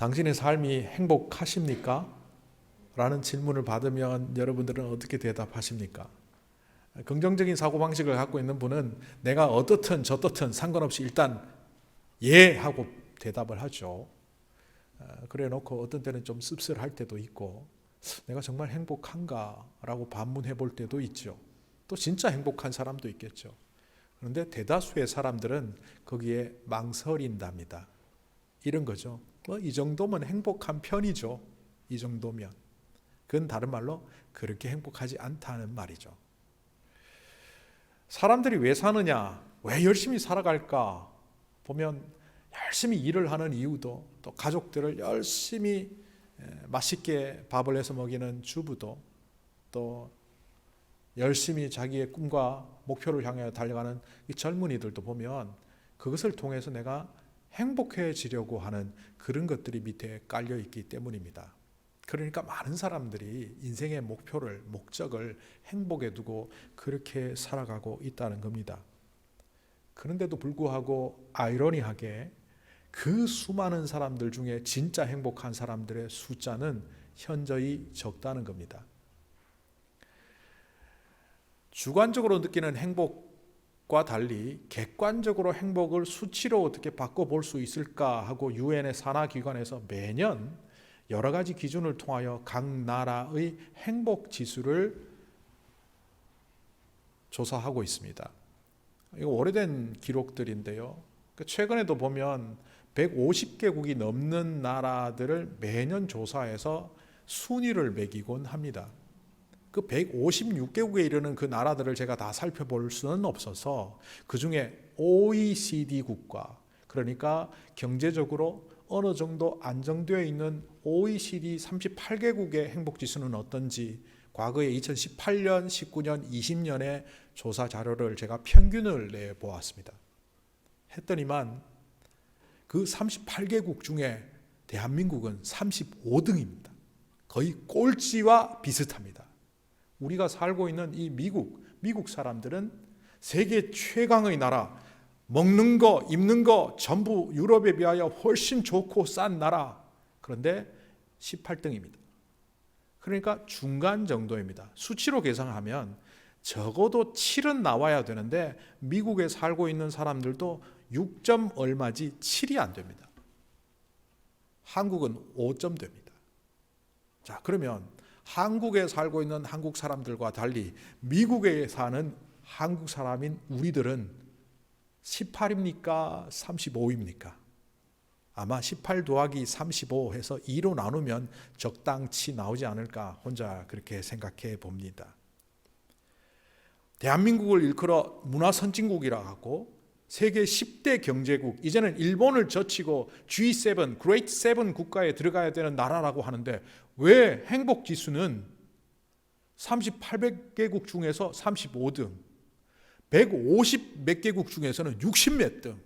당신의 삶이 행복하십니까? 라는 질문을 받으면 여러분들은 어떻게 대답하십니까? 긍정적인 사고방식을 갖고 있는 분은 내가 어떻든 저떻든 상관없이 일단 예 하고 대답을 하죠. 그래 놓고 어떤 때는 좀 씁쓸할 때도 있고 내가 정말 행복한가? 라고 반문해 볼 때도 있죠. 또 진짜 행복한 사람도 있겠죠. 그런데 대다수의 사람들은 거기에 망설인답니다. 이런 거죠. 이 정도면 행복한 편이죠. 이 정도면. 그건 다른 말로 그렇게 행복하지 않다는 말이죠. 사람들이 왜 사느냐? 왜 열심히 살아갈까? 보면 열심히 일을 하는 이유도, 또 가족들을 열심히 맛있게 밥을 해서 먹이는 주부도, 또 열심히 자기의 꿈과 목표를 향해 달려가는 이 젊은이들도 보면 그것을 통해서 내가 행복해지려고 하는 그런 것들이 밑에 깔려 있기 때문입니다. 그러니까 많은 사람들이 인생의 목표를, 목적을 행복에 두고 그렇게 살아가고 있다는 겁니다. 그런데도 불구하고 아이러니하게 그 수많은 사람들 중에 진짜 행복한 사람들의 숫자는 현저히 적다는 겁니다. 주관적으로 느끼는 행복과 달리 객관적으로 행복을 수치로 어떻게 바꿔볼 수 있을까 하고 유엔의 산하기관에서 매년 여러 가지 기준을 통하여 각 나라의 행복 지수를 조사하고 있습니다. 이거 오래된 기록들인데요. 최근에도 보면 150개국이 넘는 나라들을 매년 조사해서 순위를 매기곤 합니다. 그 156개국에 이르는 그 나라들을 제가 다 살펴볼 수는 없어서 그 중에 OECD 국가, 그러니까 경제적으로 어느 정도 안정되어 있는 OECD 38개국의 행복지수는 어떤지 과거에 2018년, 19년, 20년의 조사 자료를 제가 평균을 내보았습니다. 했더니만 그 38개국 중에 대한민국은 35등입니다. 거의 꼴찌와 비슷합니다. 우리가 살고 있는 이 미국 사람들은 세계 최강의 나라, 먹는 거, 입는 거 전부 유럽에 비하여 훨씬 좋고 싼 나라. 그런데 18등입니다. 그러니까 중간 정도입니다. 수치로 계산하면 적어도 7은 나와야 되는데 미국에 살고 있는 사람들도 6점 얼마지 7이 안 됩니다. 한국은 5점 됩니다. 자, 그러면 한국에 살고 있는 한국 사람들과 달리 미국에 사는 한국 사람인 우리들은 18입니까? 35입니까? 아마 18 더하기 35 해서 2로 나누면 적당치 나오지 않을까 혼자 그렇게 생각해 봅니다. 대한민국을 일컬어 문화선진국이라 하고 세계 10대 경제국, 이제는 일본을 젖히고 G7, Great 7 국가에 들어가야 되는 나라라고 하는데 왜 행복지수는 38개국 중에서 35등, 150 몇 개국 중에서는 60 몇 등.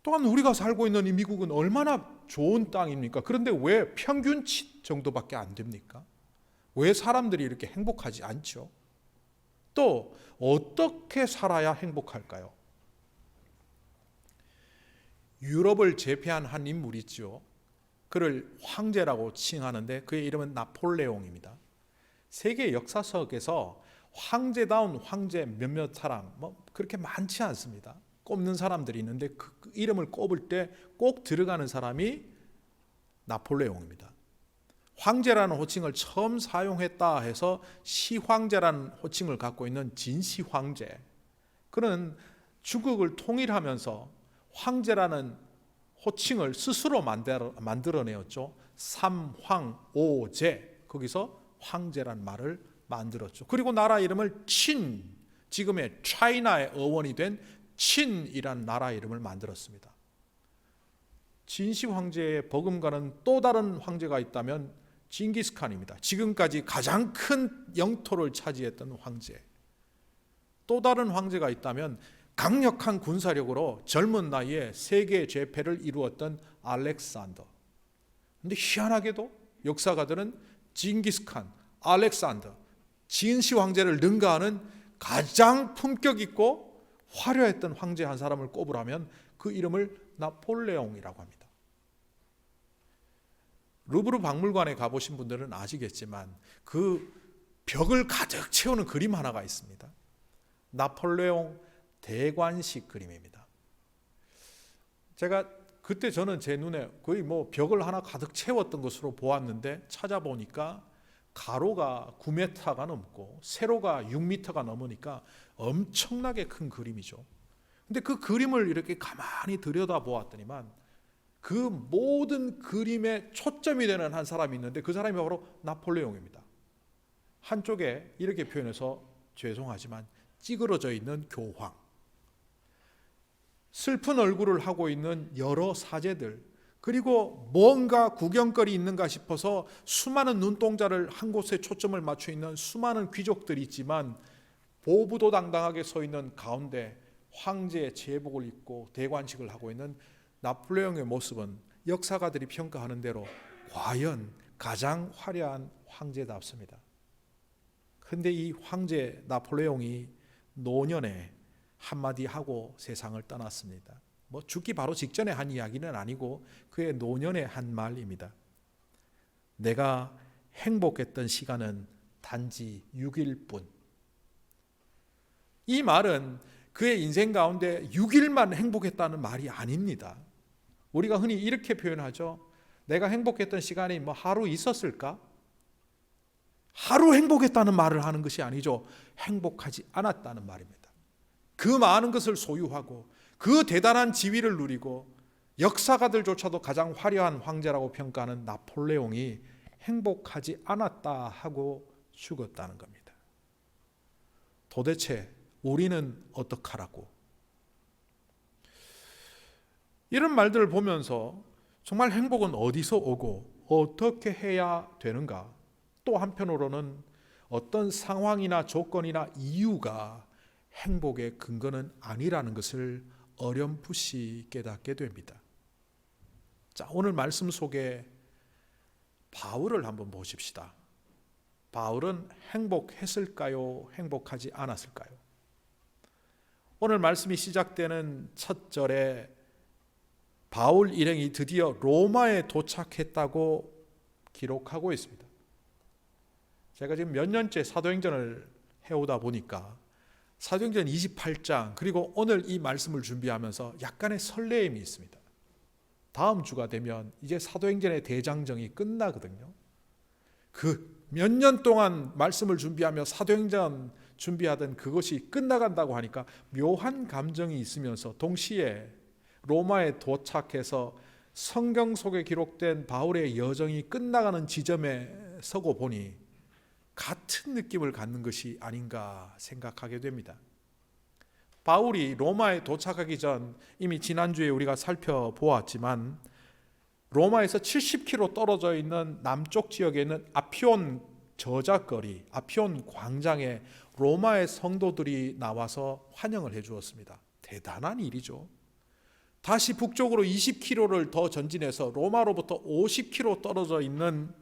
또한 우리가 살고 있는 이 미국은 얼마나 좋은 땅입니까? 그런데 왜 평균치 정도밖에 안 됩니까? 왜 사람들이 이렇게 행복하지 않죠? 또 어떻게 살아야 행복할까요? 유럽을 제패한 한 인물이 있죠. 그를 황제라고 칭하는데 그의 이름은 나폴레옹입니다. 세계 역사 속에서 황제다운 황제 몇몇 사람 그렇게 많지 않습니다. 꼽는 사람들이 있는데 그 이름을 꼽을 때 꼭 들어가는 사람이 나폴레옹입니다. 황제라는 호칭을 처음 사용했다 해서 시황제라는 호칭을 갖고 있는 진시황제, 그는 중국을 통일하면서 황제라는 호칭을 스스로 만들어내었죠. 삼황오제, 거기서 황제란 말을 만들었죠. 그리고 나라 이름을 친, 지금의 차이나의 어원이 된 친이라는 나라 이름을 만들었습니다. 진시 황제의 버금가는 또 다른 황제가 있다면 징기스칸입니다. 지금까지 가장 큰 영토를 차지했던 황제. 또 다른 황제가 있다면 강력한 군사력으로 젊은 나이에 세계 제패를 이루었던 알렉산더. 그런데 희한하게도 역사가들은 징기스칸, 알렉산더, 진시 황제를 능가하는 가장 품격 있고 화려했던 황제 한 사람을 꼽으라면 그 이름을 나폴레옹이라고 합니다. 루브르 박물관에 가보신 분들은 아시겠지만 그 벽을 가득 채우는 그림 하나가 있습니다. 나폴레옹 대관식 그림입니다. 제가 그때 저는 제 눈에 거의 벽을 하나 가득 채웠던 것으로 보았는데 찾아보니까 가로가 9m가 넘고 세로가 6m가 넘으니까 엄청나게 큰 그림이죠. 근데 그 그림을 이렇게 가만히 들여다보았더니만 그 모든 그림에 초점이 되는 한 사람이 있는데 그 사람이 바로 나폴레옹입니다. 한쪽에 이렇게 표현해서 죄송하지만 찌그러져 있는 교황, 슬픈 얼굴을 하고 있는 여러 사제들, 그리고 뭔가 구경거리 있는가 싶어서 수많은 눈동자를 한 곳에 초점을 맞춰 있는 수많은 귀족들이 있지만 보부도당당하게 서 있는 가운데 황제의 제복을 입고 대관식을 하고 있는 나폴레옹의 모습은 역사가들이 평가하는 대로 과연 가장 화려한 황제답습니다. 그런데 이 황제 나폴레옹이 노년에 한마디 하고 세상을 떠났습니다. 죽기 바로 직전에 한 이야기는 아니고 그의 노년에 한 말입니다. 내가 행복했던 시간은 단지 6일 뿐. 이 말은 그의 인생 가운데 6일만 행복했다는 말이 아닙니다. 우리가 흔히 이렇게 표현하죠. 내가 행복했던 시간이 하루 있었을까? 하루 행복했다는 말을 하는 것이 아니죠. 행복하지 않았다는 말입니다. 그 많은 것을 소유하고 그 대단한 지위를 누리고 역사가들조차도 가장 화려한 황제라고 평가하는 나폴레옹이 행복하지 않았다 하고 죽었다는 겁니다. 도대체 우리는 어떡하라고? 이런 말들을 보면서 정말 행복은 어디서 오고 어떻게 해야 되는가? 또 한편으로는 어떤 상황이나 조건이나 이유가 행복의 근거는 아니라는 것을 어렴풋이 깨닫게 됩니다. 자, 오늘 말씀 속에 바울을 한번 보십시다. 바울은 행복했을까요? 행복하지 않았을까요? 오늘 말씀이 시작되는 첫 절에 바울 일행이 드디어 로마에 도착했다고 기록하고 있습니다. 제가 지금 몇 년째 사도행전을 해오다 보니까 사도행전 28장 그리고 오늘 이 말씀을 준비하면서 약간의 설레임이 있습니다. 다음 주가 되면 이제 사도행전의 대장정이 끝나거든요. 그 몇 년 동안 말씀을 준비하며 사도행전 준비하던 그것이 끝나간다고 하니까 묘한 감정이 있으면서 동시에 로마에 도착해서 성경 속에 기록된 바울의 여정이 끝나가는 지점에 서고 보니 같은 느낌을 갖는 것이 아닌가 생각하게 됩니다. 바울이 로마에 도착하기 전 이미 지난주에 우리가 살펴보았지만 로마에서 70km 떨어져 있는 남쪽 지역에 있는 아피온 저작거리, 아피온 광장에 로마의 성도들이 나와서 환영을 해 주었습니다. 대단한 일이죠. 다시 북쪽으로 20km를 더 전진해서 로마로부터 50km 떨어져 있는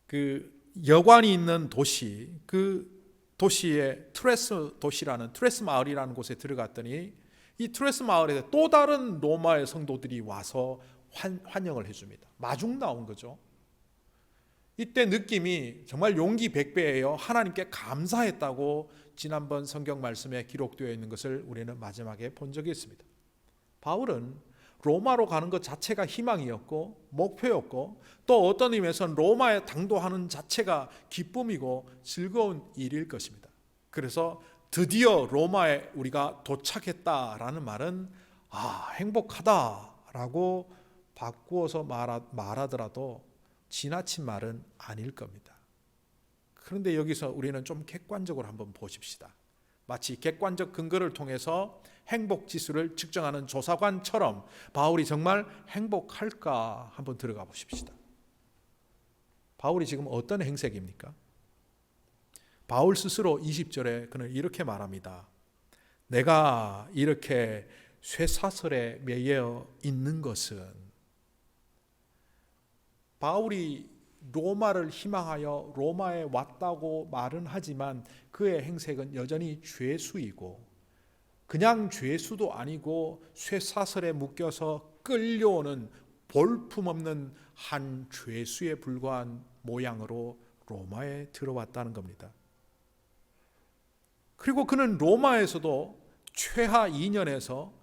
그 여관이 있는 도시, 그 도시의 트레스 도시라는 트레스 마을이라는 곳에 들어갔더니 이 트레스 마을에 또 다른 로마의 성도들이 와서 환영을 해줍니다. 마중 나온 거죠. 이때 느낌이 정말 용기 100배예요. 하나님께 감사했다고 지난번 성경 말씀에 기록되어 있는 것을 우리는 마지막에 본 적이 있습니다. 바울은 로마로 가는 것 자체가 희망이었고 목표였고 또 어떤 의미에서는 로마에 당도하는 자체가 기쁨이고 즐거운 일일 것입니다. 그래서 드디어 로마에 우리가 도착했다라는 말은 행복하다라고 바꾸어서 말하더라도 지나친 말은 아닐 겁니다. 그런데 여기서 우리는 좀 객관적으로 한번 보십시다. 마치 객관적 근거를 통해서 행복 지수를 측정하는 조사관처럼 바울이 정말 행복할까 한번 들어가 보십시다. 바울이 지금 어떤 행색입니까? 바울 스스로 20절에 그는 이렇게 말합니다. 내가 이렇게 쇠사슬에 매여 있는 것은, 바울이 로마를 희망하여 로마에 왔다고 말은 하지만 그의 행색은 여전히 죄수이고 그냥 죄수도 아니고 쇠사슬에 묶여서 끌려오는 볼품없는 한 죄수에 불과한 모양으로 로마에 들어왔다는 겁니다. 그리고 그는 로마에서도 최하 2년에서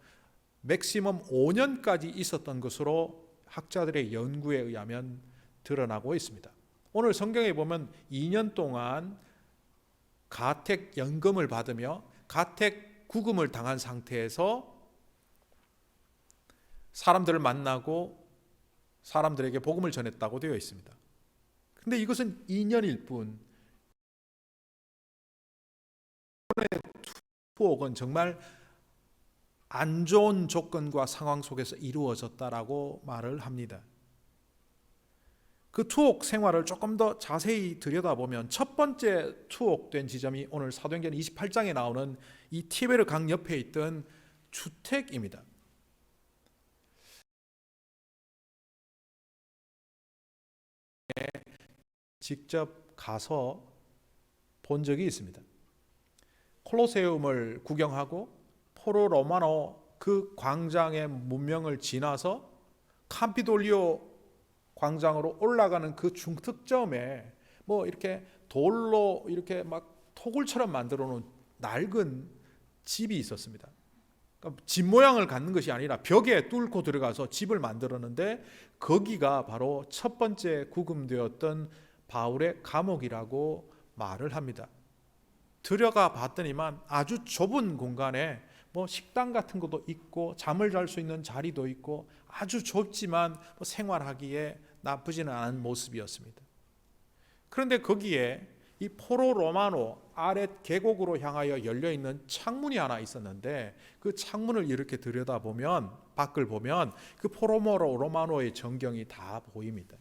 맥시멈 5년까지 있었던 것으로 학자들의 연구에 의하면 드러나고 있습니다. 오늘 성경에 보면 2년 동안 가택 연금을 받으며 가택 구금을 당한 상태에서 사람들을 만나고 사람들에게 복음을 전했다고 되어 있습니다. 그런데 이것은 2년일 뿐, 투옥은 정말 안 좋은 조건과 상황 속에서 이루어졌다라고 말을 합니다. 그 투옥 생활을 조금 더 자세히 들여다보면 첫 번째 투옥된 지점이 오늘 사도행전 28장에 나오는 이 티베르 강 옆에 있던 주택입니다. 직접 가서 본 적이 있습니다. 콜로세움을 구경하고 포로 로마노 그 광장의 문명을 지나서 캄피돌리오 광장으로 올라가는 그 중턱점에 뭐 이렇게 돌로 이렇게 막 토굴처럼 만들어 놓은 낡은 집이 있었습니다. 그러니까 집 모양을 갖는 것이 아니라 벽에 뚫고 들어가서 집을 만들었는데 거기가 바로 첫 번째 구금되었던 바울의 감옥이라고 말을 합니다. 들어가 봤더니만 아주 좁은 공간에 뭐 식당 같은 것도 있고 잠을 잘 수 있는 자리도 있고 아주 좁지만 뭐 생활하기에 나쁘지는 않은 모습이었습니다. 그런데 거기에 이 포로 로마노 아랫 계곡으로 향하여 열려 있는 창문이 하나 있었는데 그 창문을 이렇게 들여다보면 밖을 보면 그 포로 로마노의 전경이 다 보입니다.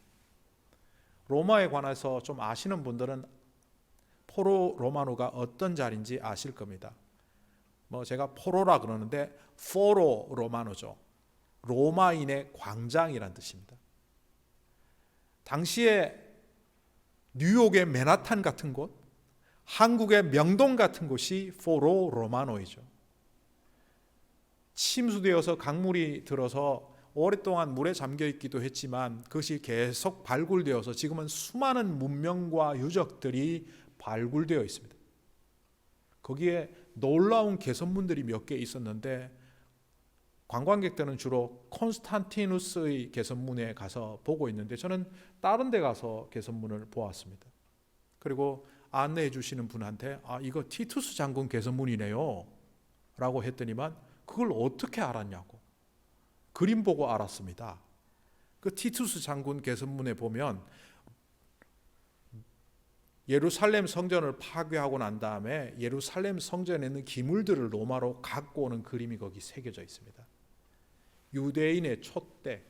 로마에 관해서 좀 아시는 분들은 포로 로마노가 어떤 자리인지 아실 겁니다. 뭐 제가 포로라 그러는데 포로 로마노죠. 로마인의 광장이란 뜻입니다. 당시에 뉴욕의 맨하탄 같은 곳, 한국의 명동 같은 곳이 포로 로마노이죠. 침수되어서 강물이 들어서 오랫동안 물에 잠겨 있기도 했지만 그것이 계속 발굴되어서 지금은 수많은 문명과 유적들이 발굴되어 있습니다. 거기에 놀라운 개선문들이 몇 개 있었는데 관광객들은 주로 콘스탄티누스의 개선문에 가서 보고 있는데 저는 다른 데 가서 개선문을 보았습니다. 그리고 안내해 주시는 분한테 이거 티투스 장군 개선문이네요 라고 했더니만 그걸 어떻게 알았냐고. 그림 보고 알았습니다. 그 티투스 장군 개선문에 보면 예루살렘 성전을 파괴하고 난 다음에 예루살렘 성전에 있는 기물들을 로마로 갖고 오는 그림이 거기 새겨져 있습니다. 유대인의 촛대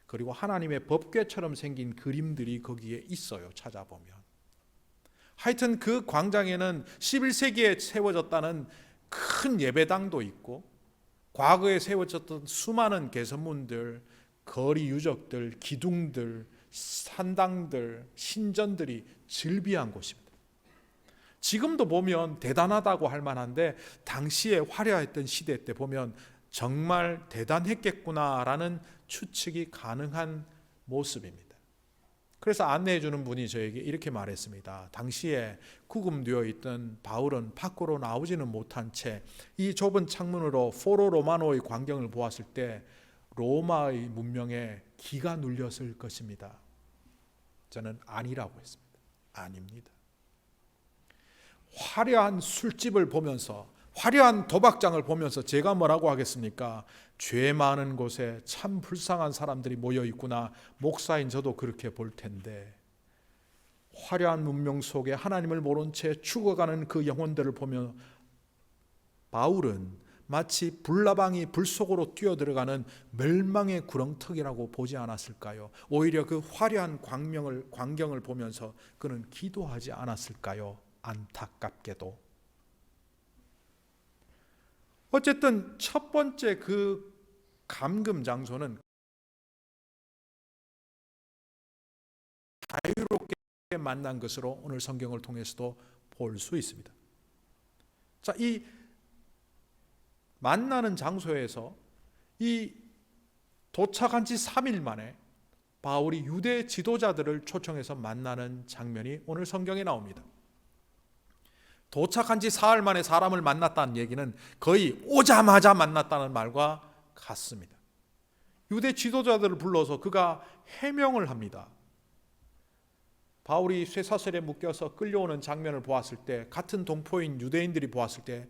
그리고 하나님의 법궤처럼 생긴 그림들이 거기에 있어요. 찾아보면. 하여튼 그 광장에는 11세기에 세워졌다는 큰 예배당도 있고 과거에 세워졌던 수많은 개선문들, 거리 유적들, 기둥들, 산당들, 신전들이 즐비한 곳입니다. 지금도 보면 대단하다고 할 만한데 당시에 화려했던 시대 때 보면 정말 대단했겠구나라는 추측이 가능한 모습입니다. 그래서 안내해 주는 분이 저에게 이렇게 말했습니다. 당시에 구금되어 있던 바울은 밖으로 나오지는 못한 채 이 좁은 창문으로 포로 로마노의 광경을 보았을 때 로마의 문명에 기가 눌렸을 것입니다. 저는 아니라고 했습니다. 아닙니다. 화려한 술집을 보면서 화려한 도박장을 보면서 제가 뭐라고 하겠습니까? 죄 많은 곳에 참 불쌍한 사람들이 모여 있구나. 목사인 저도 그렇게 볼 텐데 화려한 문명 속에 하나님을 모른 채 죽어가는 그 영혼들을 보며 바울은 마치 불나방이 불 속으로 뛰어들어가는 멸망의 구렁텅이라고 보지 않았을까요? 오히려 그 화려한 광경을 보면서 그는 기도하지 않았을까요? 안타깝게도. 어쨌든 첫 번째 그 감금 장소는 자유롭게 만난 것으로 오늘 성경을 통해서도 볼 수 있습니다. 자, 이 만나는 장소에서 이 도착한 지 3일 만에 바울이 유대 지도자들을 초청해서 만나는 장면이 오늘 성경에 나옵니다. 도착한 지 사흘 만에 사람을 만났다는 얘기는 거의 오자마자 만났다는 말과 같습니다. 유대 지도자들을 불러서 그가 해명을 합니다. 바울이 쇠사슬에 묶여서 끌려오는 장면을 보았을 때, 같은 동포인 유대인들이 보았을 때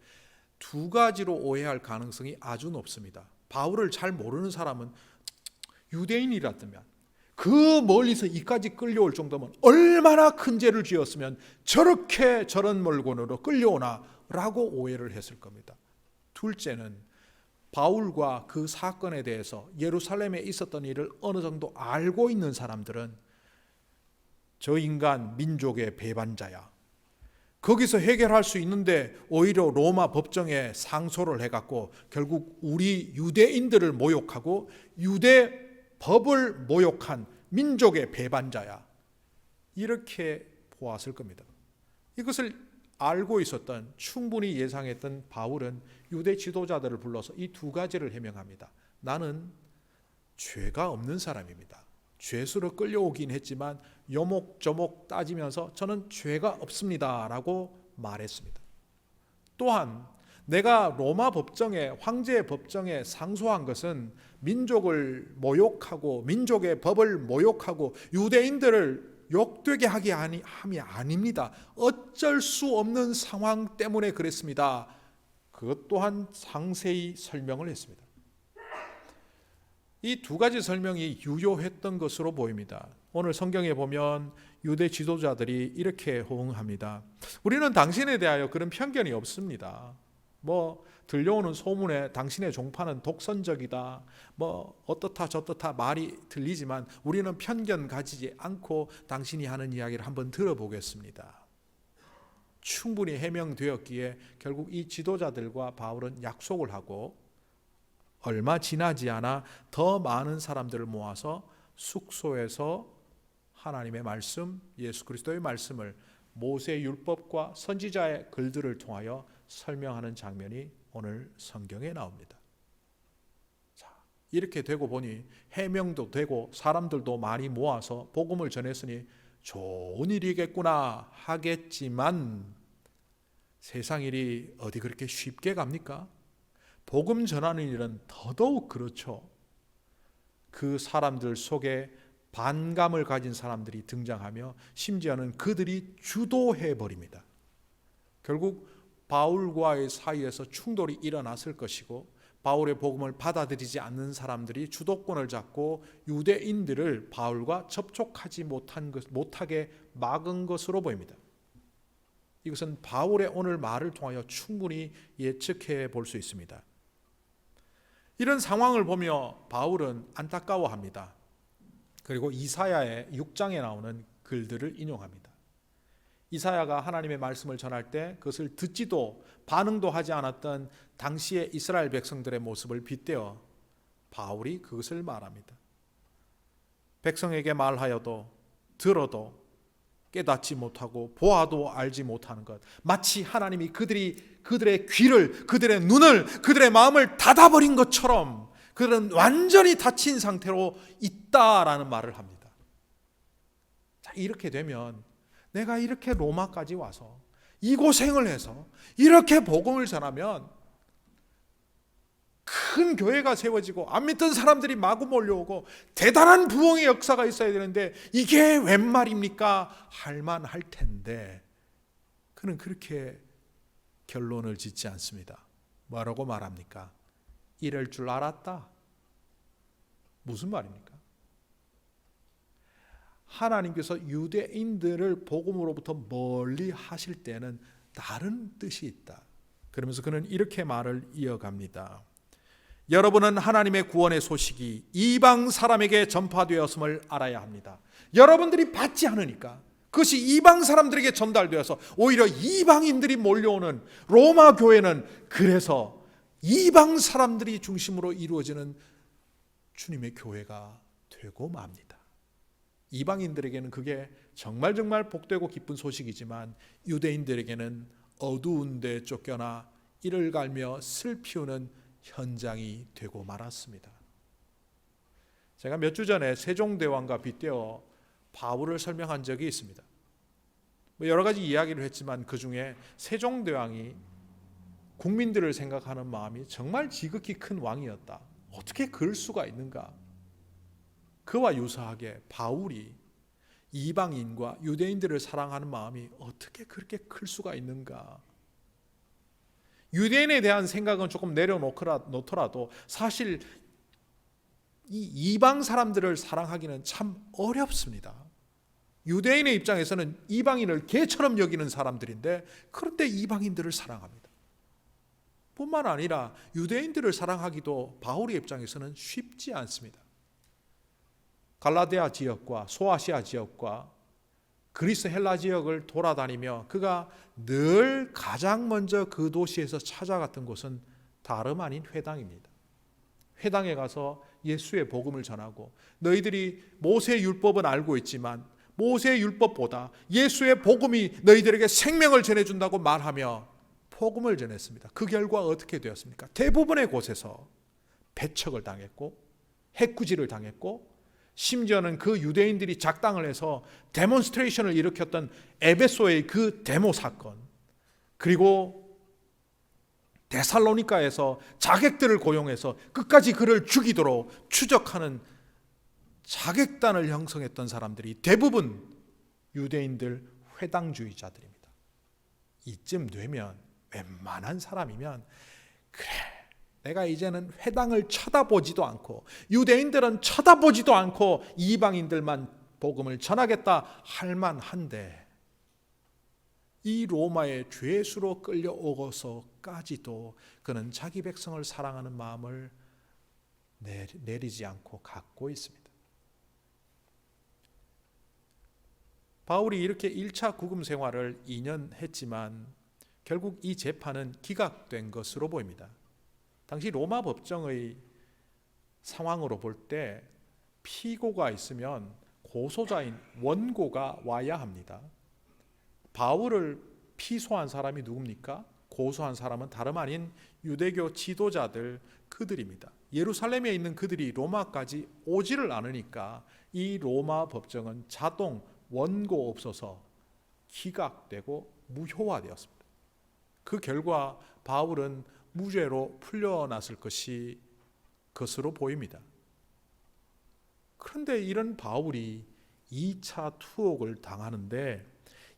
두 가지로 오해할 가능성이 아주 높습니다. 바울을 잘 모르는 사람은 유대인이라면 그 멀리서 이까지 끌려올 정도면 얼마나 큰 죄를 지었으면 저렇게 저런 멀곤으로 끌려오나 라고 오해를 했을 겁니다. 둘째는 바울과 그 사건에 대해서 예루살렘에 있었던 일을 어느 정도 알고 있는 사람들은 저 인간 민족의 배반자야, 거기서 해결할 수 있는데 오히려 로마 법정에 상소를 해갖고 결국 우리 유대인들을 모욕하고 유대 법을 모욕한 민족의 배반자야, 이렇게 보았을 겁니다. 이것을 알고 있었던, 충분히 예상했던 바울은 유대 지도자들을 불러서 이 두 가지를 해명합니다. 나는 죄가 없는 사람입니다. 죄수로 끌려오긴 했지만 요목조목 따지면서 저는 죄가 없습니다 라고 말했습니다. 또한 내가 로마 법정에, 황제 법정에 상소한 것은 민족을 모욕하고 민족의 법을 모욕하고 유대인들을 욕되게 하게 함이 아닙니다. 어쩔 수 없는 상황 때문에 그랬습니다. 그것 또한 상세히 설명을 했습니다. 이 두 가지 설명이 유효했던 것으로 보입니다. 오늘 성경에 보면 유대 지도자들이 이렇게 호응합니다. 우리는 당신에 대하여 그런 편견이 없습니다. 들려오는 소문에 당신의 종파는 독선적이다, 어떻다 저떻다 말이 들리지만 우리는 편견 가지지 않고 당신이 하는 이야기를 한번 들어보겠습니다. 충분히 해명되었기에 결국 이 지도자들과 바울은 약속을 하고 얼마 지나지 않아 더 많은 사람들을 모아서 숙소에서 하나님의 말씀, 예수 그리스도의 말씀을 모세 율법과 선지자의 글들을 통하여 설명하는 장면이 오늘 성경에 나옵니다. 자, 이렇게 되고 보니 해명도 되고 사람들도 많이 모아서 복음을 전했으니 좋은 일이겠구나 하겠지만 세상 일이 어디 그렇게 쉽게 갑니까? 복음 전하는 일은 더더욱 그렇죠. 그 사람들 속에 반감을 가진 사람들이 등장하며 심지어는 그들이 주도해버립니다. 결국 바울과의 사이에서 충돌이 일어났을 것이고 바울의 복음을 받아들이지 않는 사람들이 주도권을 잡고 유대인들을 바울과 접촉하지 못하게 막은 것으로 보입니다. 이것은 바울의 오늘 말을 통하여 충분히 예측해 볼 수 있습니다. 이런 상황을 보며 바울은 안타까워합니다. 그리고 이사야의 6장에 나오는 글들을 인용합니다. 이사야가 하나님의 말씀을 전할 때 그것을 듣지도 반응도 하지 않았던 당시의 이스라엘 백성들의 모습을 빗대어 바울이 그것을 말합니다. 백성에게 말하여도 들어도 깨닫지 못하고 보아도 알지 못하는 것, 마치 하나님이 그들의 귀를, 그들의 눈을, 그들의 마음을 닫아버린 것처럼 그들은 완전히 닫힌 상태로 있다라는 말을 합니다. 자, 이렇게 되면 내가 이렇게 로마까지 와서 이 고생을 해서 이렇게 복음을 전하면 큰 교회가 세워지고 안 믿던 사람들이 마구 몰려오고 대단한 부흥의 역사가 있어야 되는데 이게 웬 말입니까? 할만할 텐데 그는 그렇게 결론을 짓지 않습니다. 뭐라고 말합니까? 이럴 줄 알았다. 무슨 말입니까? 하나님께서 유대인들을 복음으로부터 멀리 하실 때는 다른 뜻이 있다. 그러면서 그는 이렇게 말을 이어갑니다. 여러분은 하나님의 구원의 소식이 이방 사람에게 전파되었음을 알아야 합니다. 여러분들이 받지 않으니까 그것이 이방 사람들에게 전달되어서 오히려 이방인들이 몰려오는 로마 교회는 그래서 이방 사람들이 중심으로 이루어지는 주님의 교회가 되고 맙니다. 이방인들에게는 그게 정말 복되고 기쁜 소식이지만 유대인들에게는 어두운 데 쫓겨나 이를 갈며 슬피우는 현장이 되고 말았습니다. 제가 몇 주 전에 세종대왕과 빗대어 바울을 설명한 적이 있습니다. 여러 가지 이야기를 했지만 그 중에 세종대왕이 국민들을 생각하는 마음이 정말 지극히 큰 왕이었다. 어떻게 그럴 수가 있는가? 그와 유사하게 바울이 이방인과 유대인들을 사랑하는 마음이 어떻게 그렇게 클 수가 있는가? 유대인에 대한 생각은 조금 내려놓더라도 사실 이 이방 사람들을 사랑하기는 참 어렵습니다. 유대인의 입장에서는 이방인을 개처럼 여기는 사람들인데 그런데 이방인들을 사랑합니다. 뿐만 아니라 유대인들을 사랑하기도 바울의 입장에서는 쉽지 않습니다. 갈라디아 지역과 소아시아 지역과 그리스 헬라 지역을 돌아다니며 그가 늘 가장 먼저 그 도시에서 찾아갔던 곳은 다름 아닌 회당입니다. 회당에 가서 예수의 복음을 전하고 너희들이 모세의 율법은 알고 있지만 모세의 율법보다 예수의 복음이 너희들에게 생명을 전해준다고 말하며 복음을 전했습니다. 그 결과 어떻게 되었습니까? 대부분의 곳에서 배척을 당했고 해꾸지를 당했고 심지어는 그 유대인들이 작당을 해서 데몬스트레이션을 일으켰던 에베소의 그 데모 사건, 그리고 데살로니가에서 자객들을 고용해서 끝까지 그를 죽이도록 추적하는 자객단을 형성했던 사람들이 대부분 유대인들 회당주의자들입니다. 이쯤 되면 웬만한 사람이면 그래, 내가 이제는 회당을 쳐다보지도 않고 유대인들은 쳐다보지도 않고 이방인들만 복음을 전하겠다 할 만한데 이 로마의 죄수로 끌려오고서까지도 그는 자기 백성을 사랑하는 마음을 내리지 않고 갖고 있습니다. 바울이 이렇게 1차 구금 생활을 2년 했지만 결국 이 재판은 기각된 것으로 보입니다. 당시 로마 법정의 상황으로 볼 때 피고가 있으면 고소자인 원고가 와야 합니다. 바울을 피소한 사람이 누굽니까? 고소한 사람은 다름 아닌 유대교 지도자들 그들입니다. 예루살렘에 있는 그들이 로마까지 오지를 않으니까 이 로마 법정은 자동 원고 없어서 기각되고 무효화되었습니다. 그 결과 바울은 무죄로 풀려났을 것으로 보입니다. 그런데 이런 바울이 2차 투옥을 당하는데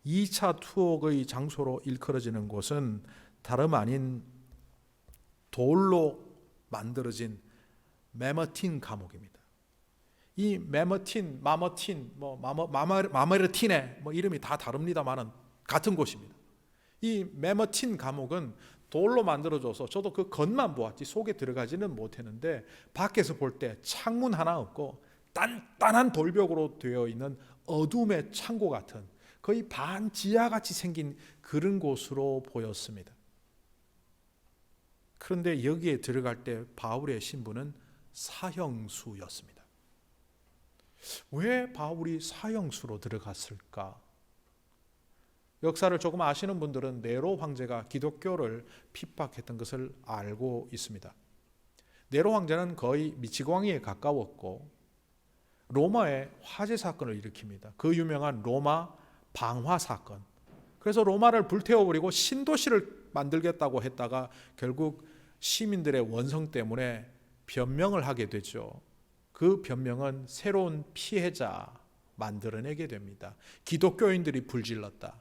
2차 투옥의 장소로 일컬어지는 곳은 다름 아닌 돌로 만들어진 메머틴 감옥입니다. 이 메머틴, 마머틴, 마메르틴의 이름이 다 다릅니다만은 같은 곳입니다. 이 메머틴 감옥은 돌로 만들어져서 저도 그 겉만 보았지 속에 들어가지는 못했는데 밖에서 볼 때 창문 하나 없고 단단한 돌벽으로 되어 있는 어둠의 창고 같은 거의 반지하같이 생긴 그런 곳으로 보였습니다. 그런데 여기에 들어갈 때 바울의 신분은 사형수였습니다. 왜 바울이 사형수로 들어갔을까? 역사를 조금 아시는 분들은 네로 황제가 기독교를 핍박했던 것을 알고 있습니다. 네로 황제는 거의 미치광이에 가까웠고 로마에 화재 사건을 일으킵니다. 그 유명한 로마 방화 사건. 그래서 로마를 불태워버리고 신도시를 만들겠다고 했다가 결국 시민들의 원성 때문에 변명을 하게 되죠. 그 변명은 새로운 피해자 만들어내게 됩니다. 기독교인들이 불질렀다.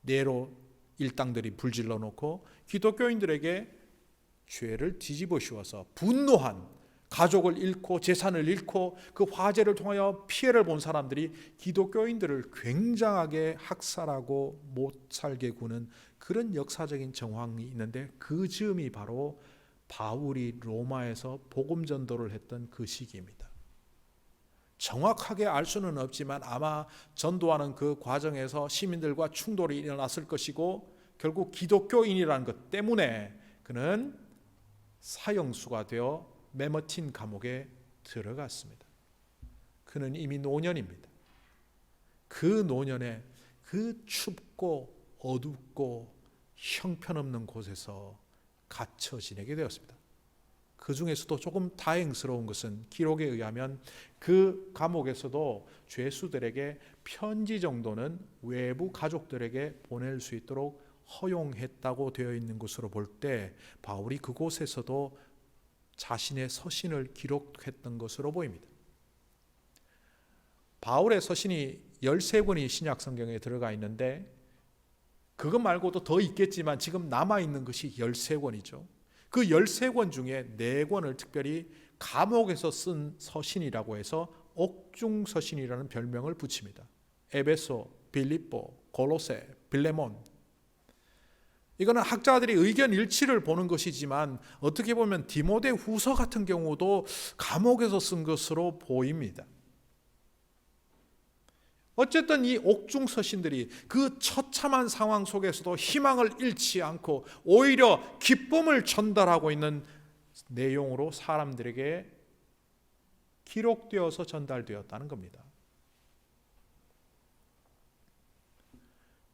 네로 일당들이 불질러 놓고 기독교인들에게 죄를 뒤집어 씌워서 분노한 가족을 잃고 재산을 잃고 그 화재를 통하여 피해를 본 사람들이 기독교인들을 굉장하게 학살하고 못 살게 구는 그런 역사적인 정황이 있는데 그 즈음이 바로 바울이 로마에서 복음 전도를 했던 그 시기입니다. 정확하게 알 수는 없지만 아마 전도하는 그 과정에서 시민들과 충돌이 일어났을 것이고 결국 기독교인이라는 것 때문에 그는 사형수가 되어 메머틴 감옥에 들어갔습니다. 그는 이미 노년입니다. 그 노년에 그 춥고 어둡고 형편없는 곳에서 갇혀 지내게 되었습니다. 그 중에서도 조금 다행스러운 것은 기록에 의하면 그 감옥에서도 죄수들에게 편지 정도는 외부 가족들에게 보낼 수 있도록 허용했다고 되어 있는 것으로 볼 때 바울이 그곳에서도 자신의 서신을 기록했던 것으로 보입니다. 바울의 서신이 13권이 신약 성경에 들어가 있는데 그것 말고도 더 있겠지만 지금 남아있는 것이 13권이죠. 그 13권 중에 4권을 특별히 감옥에서 쓴 서신이라고 해서 옥중서신이라는 별명을 붙입니다. 에베소, 빌립보, 골로새, 빌레몬. 이거는 학자들이 의견 일치를 보는 것이지만 어떻게 보면 디모데 후서 같은 경우도 감옥에서 쓴 것으로 보입니다. 어쨌든 이 옥중서신들이 그 처참한 상황 속에서도 희망을 잃지 않고 오히려 기쁨을 전달하고 있는 내용으로 사람들에게 기록되어서 전달되었다는 겁니다.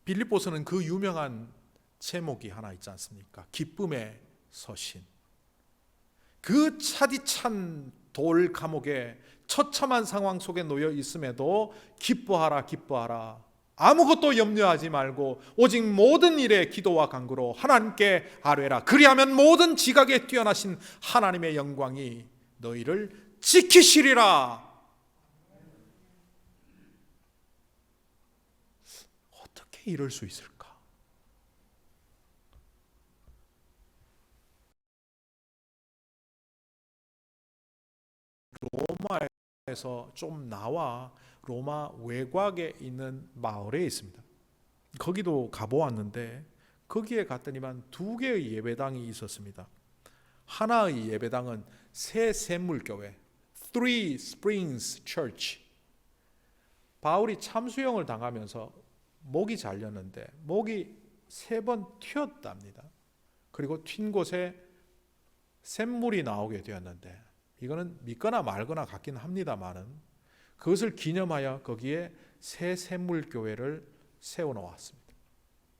빌립보서는 그 유명한 제목이 하나 있지 않습니까? 기쁨의 서신. 그 차디찬 돌 감옥에 처참한 상황 속에 놓여 있음에도 기뻐하라 기뻐하라, 아무것도 염려하지 말고 오직 모든 일에 기도와 간구로 하나님께 아뢰라. 그리하면 모든 지각에 뛰어나신 하나님의 영광이 너희를 지키시리라. 어떻게 이럴 수 있을까? 로마에서 좀 나와 로마 외곽에 있는 마을에 있습니다. 거기도 가보았는데 거기에 갔더니만 2개의 예배당이 있었습니다. 하나의 예배당은 새 샘물교회, Three Springs Church. 바울이 참수형을 당하면서 목이 잘렸는데 목이 3번 튀었답니다. 그리고 튄 곳에 샘물이 나오게 되었는데 이거는 믿거나 말거나 같긴 합니다만은 그것을 기념하여 거기에 새 샘물교회를 세워놓았습니다.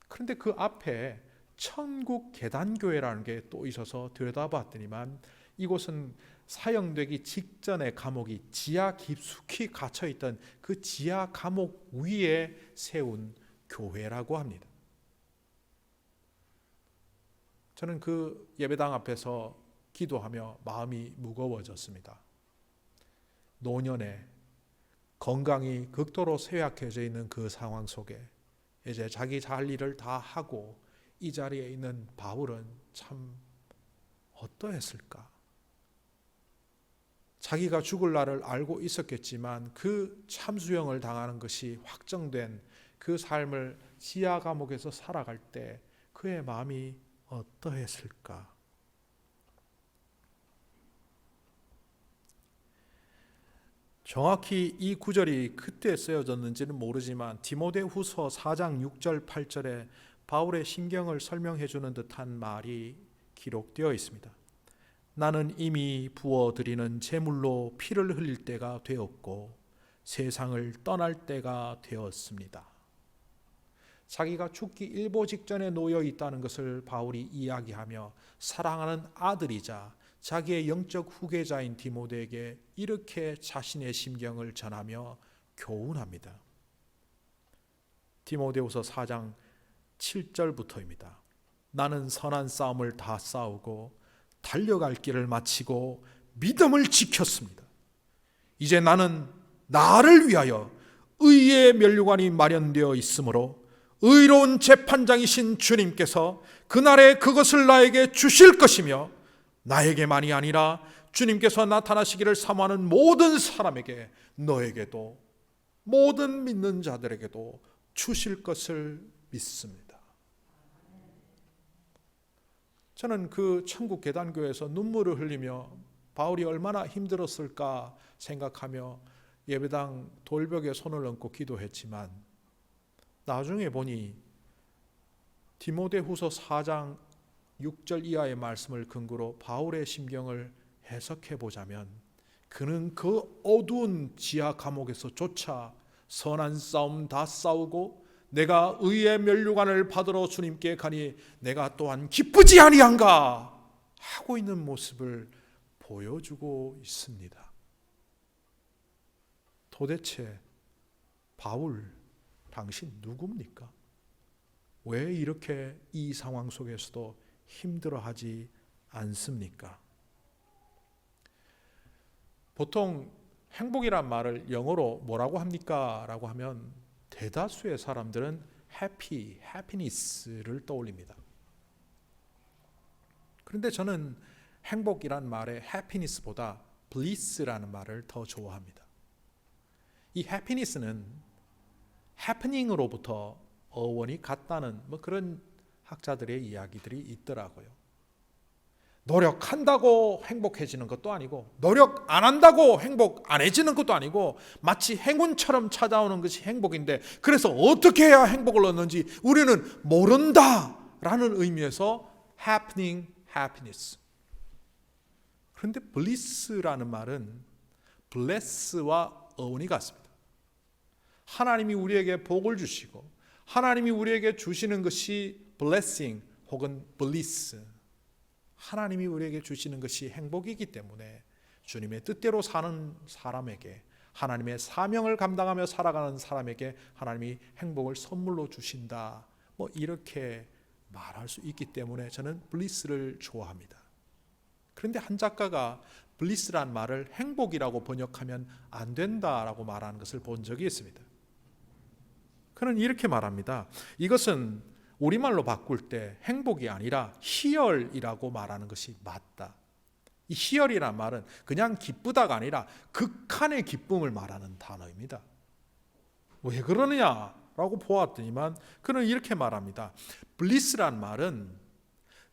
그런데 그 앞에 천국 계단교회라는 게 또 있어서 들여다봤더니만 이곳은 사형되기 직전의 감옥이 지하 깊숙이 갇혀있던 그 지하 감옥 위에 세운 교회라고 합니다. 저는 그 예배당 앞에서 기도하며 마음이 무거워졌습니다. 노년에 건강이 극도로 쇠약해져 있는 그 상황 속에 이제 자기 할 일을 다 하고 이 자리에 있는 바울은 참 어떠했을까? 자기가 죽을 날을 알고 있었겠지만 그 참수형을 당하는 것이 확정된 그 삶을 지하 감옥에서 살아갈 때 그의 마음이 어떠했을까? 정확히 이 구절이 그때 쓰여졌는지는 모르지만 디모데후서 4장 6절 8절에 바울의 심경을 설명해 주는 듯한 말이 기록되어 있습니다. 나는 이미 부어드리는 제물로 피를 흘릴 때가 되었고 세상을 떠날 때가 되었습니다. 자기가 죽기 일보 직전에 놓여 있다는 것을 바울이 이야기하며 사랑하는 아들이자 자기의 영적 후계자인 디모데에게 이렇게 자신의 심경을 전하며 교훈합니다. 디모데후서 4장 7절부터입니다. 나는 선한 싸움을 다 싸우고 달려갈 길을 마치고 믿음을 지켰습니다. 이제 나는 나를 위하여 의의 면류관이 마련되어 있으므로 의로운 재판장이신 주님께서 그날에 그것을 나에게 주실 것이며 나에게만이 아니라 주님께서 나타나시기를 사모하는 모든 사람에게 너에게도 모든 믿는 자들에게도 주실 것을 믿습니다. 저는 그 천국 계단교회에서 눈물을 흘리며 바울이 얼마나 힘들었을까 생각하며 예배당 돌벽에 손을 얹고 기도했지만 나중에 보니 디모데후서 4장 6절 이하의 말씀을 근거로 바울의 심경을 해석해 보자면 그는 그 어두운 지하 감옥에서조차 선한 싸움 다 싸우고 내가 의의 면류관을 받으러 주님께 가니 내가 또한 기쁘지 아니한가 하고 있는 모습을 보여주고 있습니다. 도대체 바울, 당신 누굽니까? 왜 이렇게 이 상황 속에서도 힘들어하지 않습니까? 보통 행복이란 말을 영어로 뭐라고 합니까? 라고 하면 대다수의 사람들은 happy, happiness를 떠올립니다. 그런데 저는 행복이란 말의 happiness보다 bliss라는 말을 더 좋아합니다. 이 happiness는 happening으로부터 어원이 같다는 그런 학자들의 이야기들이 있더라고요. 노력한다고 행복해지는 것도 아니고 노력 안 한다고 행복 안 해지는 것도 아니고 마치 행운처럼 찾아오는 것이 행복인데 그래서 어떻게 해야 행복을 얻는지 우리는 모른다라는 의미에서 happening, happiness. 그런데 bliss라는 말은 bless와 어원이 같습니다. 하나님이 우리에게 복을 주시고 하나님이 우리에게 주시는 것이 blessing 혹은 bliss. 하나님이 우리에게 주시는 것이 행복이기 때문에 주님의 뜻대로 사는 사람에게 하나님의 사명을 감당하며 살아가는 사람에게 하나님이 행복을 선물로 주신다. 이렇게 말할 수 있기 때문에 저는 bliss를 좋아합니다. 그런데 한 작가가 bliss란 말을 행복이라고 번역하면 안 된다라고 말하는 것을 본 적이 있습니다. 그는 이렇게 말합니다. 이것은 우리말로 바꿀 때 행복이 아니라 희열이라고 말하는 것이 맞다. 이 희열이란 말은 그냥 기쁘다가 아니라 극한의 기쁨을 말하는 단어입니다. 왜 그러느냐라고 보았더니만 그는 이렇게 말합니다. 블리스란 말은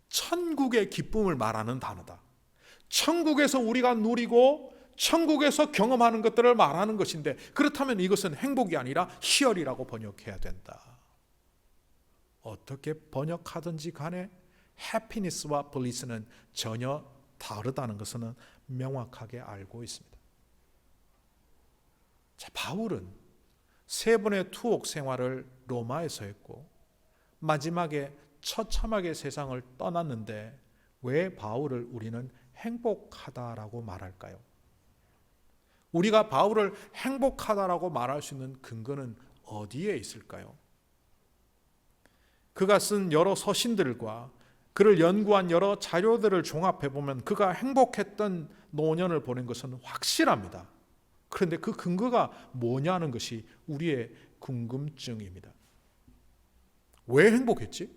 천국의 기쁨을 말하는 단어다. 천국에서 우리가 누리고 천국에서 경험하는 것들을 말하는 것인데 그렇다면 이것은 행복이 아니라 희열이라고 번역해야 된다. 어떻게 번역하든지 간에 해피니스와 블리스는 전혀 다르다는 것은 명확하게 알고 있습니다. 자, 바울은 3번의 투옥 생활을 로마에서 했고 마지막에 처참하게 세상을 떠났는데 왜 바울을 우리는 행복하다라고 말할까요? 우리가 바울을 행복하다라고 말할 수 있는 근거는 어디에 있을까요? 그가 쓴 여러 서신들과 그를 연구한 여러 자료들을 종합해 보면 그가 행복했던 노년을 보낸 것은 확실합니다. 그런데 그 근거가 뭐냐는 것이 우리의 궁금증입니다. 왜 행복했지?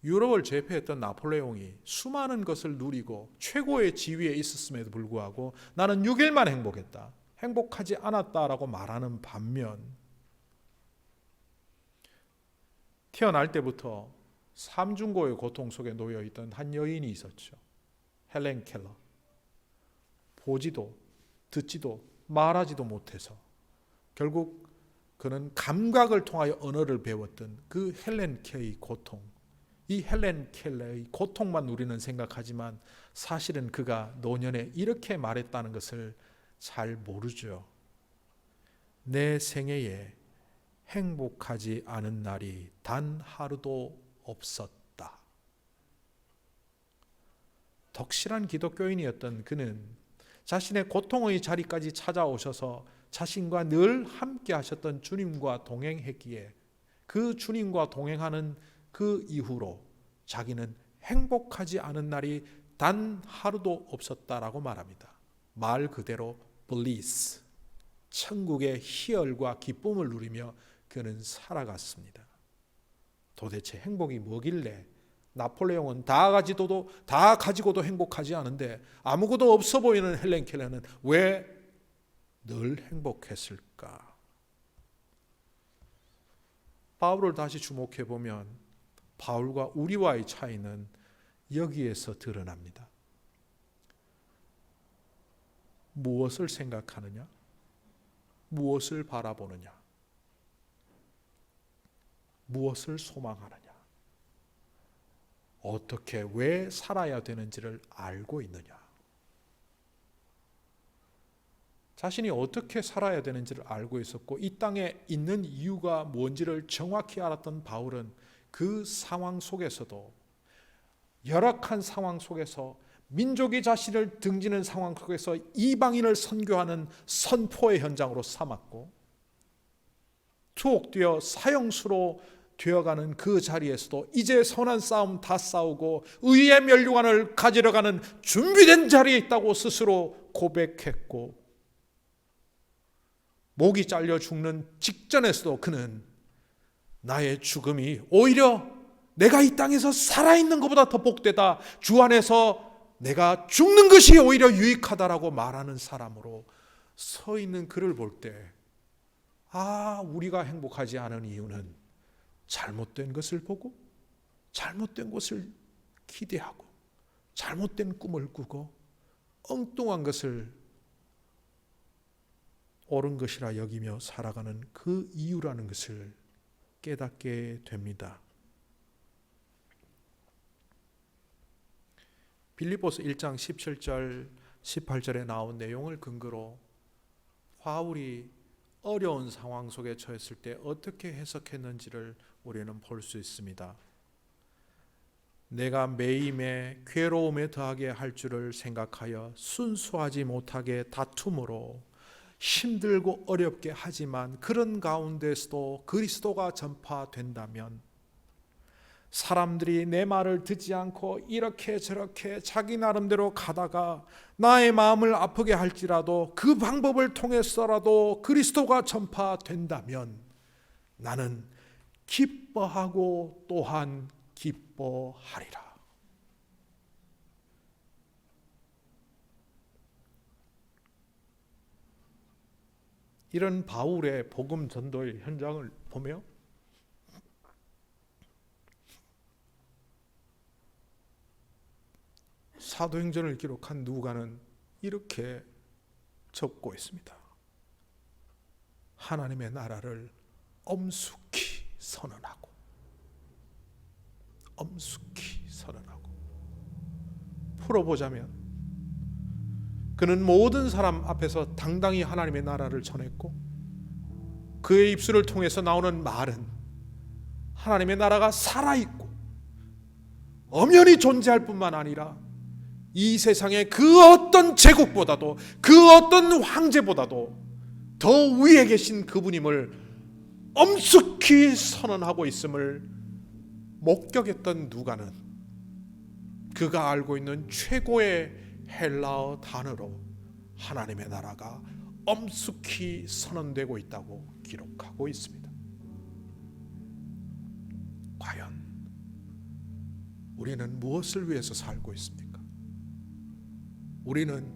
유럽을 제패했던 나폴레옹이 수많은 것을 누리고 최고의 지위에 있었음에도 불구하고 나는 6일만 행복했다. 행복하지 않았다라고 말하는 반면 태어날 때부터 삼중고의 고통 속에 놓여 있던 한 여인이 있었죠. 헬렌 켈러. 보지도 듣지도 말하지도 못해서 결국 그는 감각을 통하여 언어를 배웠던 그 헬렌 켈러의 고통. 이 헬렌 켈러의 고통만 우리는 생각하지만 사실은 그가 노년에 이렇게 말했다는 것을 잘 모르죠. 내 생애에 행복하지 않은 날이 단 하루도 없었다. 덕실한 기독교인이었던 그는 자신의 고통의 자리까지 찾아오셔서 자신과 늘 함께 하셨던 주님과 동행했기에 그 주님과 동행하는 그 이후로 자기는 행복하지 않은 날이 단 하루도 없었다라고 말합니다. 말 그대로 bliss, 천국의 희열과 기쁨을 누리며 그는 살아갔습니다. 도대체 행복이 뭐길래 나폴레옹은 다 가지고도 행복하지 않은데 아무것도 없어 보이는 헬렌 켈러는 왜 늘 행복했을까? 바울을 다시 주목해 보면 바울과 우리와의 차이는 여기에서 드러납니다. 무엇을 생각하느냐? 무엇을 바라보느냐? 무엇을 소망하느냐? 어떻게 왜 살아야 되는지를 알고 있느냐? 자신이 어떻게 살아야 되는지를 알고 있었고 이 땅에 있는 이유가 뭔지를 정확히 알았던 바울은 그 상황 속에서도, 열악한 상황 속에서, 민족이 자신을 등지는 상황 속에서 이방인을 선교하는 선포의 현장으로 삼았고, 투옥되어 사형수로 되어가는 그 자리에서도 이제 선한 싸움 다 싸우고 의의 면류관을 가지러 가는 준비된 자리에 있다고 스스로 고백했고, 목이 잘려 죽는 직전에서도 그는 나의 죽음이 오히려 내가 이 땅에서 살아있는 것보다 더 복되다, 주 안에서 내가 죽는 것이 오히려 유익하다라고 말하는 사람으로 서 있는 그를 볼 때, 우리가 행복하지 않은 이유는 잘못된 것을 보고 잘못된 것을 기대하고 잘못된 꿈을 꾸고 엉뚱한 것을 옳은 것이라 여기며 살아가는 그 이유라는 것을 깨닫게 됩니다. 빌립보서 1장 17절 18절에 나온 내용을 근거로 바울이 어려운 상황 속에 처했을 때 어떻게 해석했는지를 우리는 볼 수 있습니다. 내가 매임에 괴로움에 더하게 할 줄을 생각하여 순수하지 못하게 다툼으로 힘들고 어렵게 하지만 그런 가운데서도 그리스도가 전파된다면 사람들이 내 말을 듣지 않고 이렇게 저렇게 자기 나름대로 가다가 나의 마음을 아프게 할지라도 그 방법을 통해서라도 그리스도가 전파된다면 나는 기뻐하고 또한 기뻐하리라. 이런 바울의 복음 전도의 현장을 보며 사도행전을 기록한 누가는 이렇게 적고 있습니다. 하나님의 나라를 엄숙히 선언하고 풀어보자면 그는 모든 사람 앞에서 당당히 하나님의 나라를 전했고 그의 입술을 통해서 나오는 말은 하나님의 나라가 살아있고 엄연히 존재할 뿐만 아니라 이 세상의 그 어떤 제국보다도 그 어떤 황제보다도 더 위에 계신 그분임을 엄숙히 선언하고 있음을 목격했던 누가는 그가 알고 있는 최고의 헬라어 단어로 하나님의 나라가 엄숙히 선언되고 있다고 기록하고 있습니다. 과연 우리는 무엇을 위해서 살고 있습니까? 우리는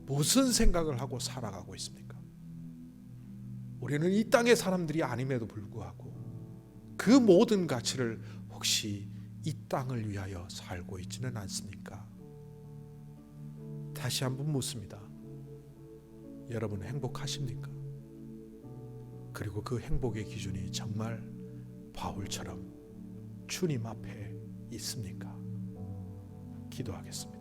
무슨 생각을 하고 살아가고 있습니까? 우리는 이 땅의 사람들이 아님에도 불구하고 그 모든 가치를 혹시 이 땅을 위하여 살고 있지는 않습니까? 다시 한번 묻습니다. 여러분 행복하십니까? 그리고 그 행복의 기준이 정말 바울처럼 주님 앞에 있습니까? 기도하겠습니다.